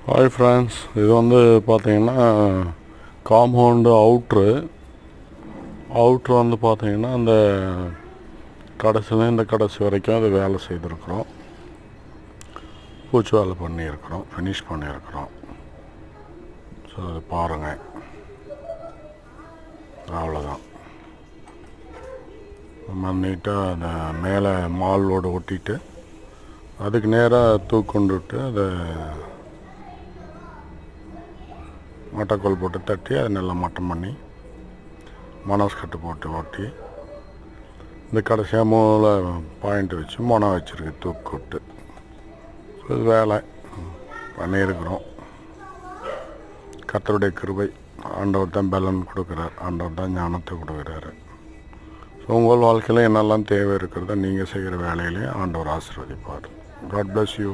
Hi friends, இது வந்து பார்த்தீங்கன்னா காம்பவுண்டு அவுட்ரு வந்து பார்த்தீங்கன்னா அந்த கடைசியில் இந்த கடைசி வரைக்கும் அது வேலை செய்திருக்கிறோம். பூச்சி வேலை பண்ணியிருக்கிறோம், ஃபினிஷ் பண்ணியிருக்கிறோம். ஸோ அது பாருங்கள், அவ்வளோதான். நம்ம நீட்டாக அதை மேலே மாலோடு ஒட்டிட்டு அதுக்கு நேராக தூக்கொண்டு விட்டு அதை மட்டைக்கோல் போட்டு தட்டி அதை நல்லா மட்டம் பண்ணி மனஸ்கட்டு போட்டு ஒட்டி இந்த கடைசியாக மூளை பாயிண்ட் வச்சு மொனம் வச்சுருக்கு தூக்கு விட்டு. இது வேலை பண்ணியிருக்கிறோம். கர்த்தருடைய கிருபை. ஆண்டவர் தான் பலன் கொடுக்குறார், ஆண்டவர் தான் ஞானத்தை கொடுக்குறாரு. ஸோ உங்கள் வாழ்க்கையில் என்னெல்லாம் தேவை இருக்கிறத நீங்கள் செய்கிற வேலையிலையும் ஆண்டவர் ஆசீர்வதிப்பார். God bless you.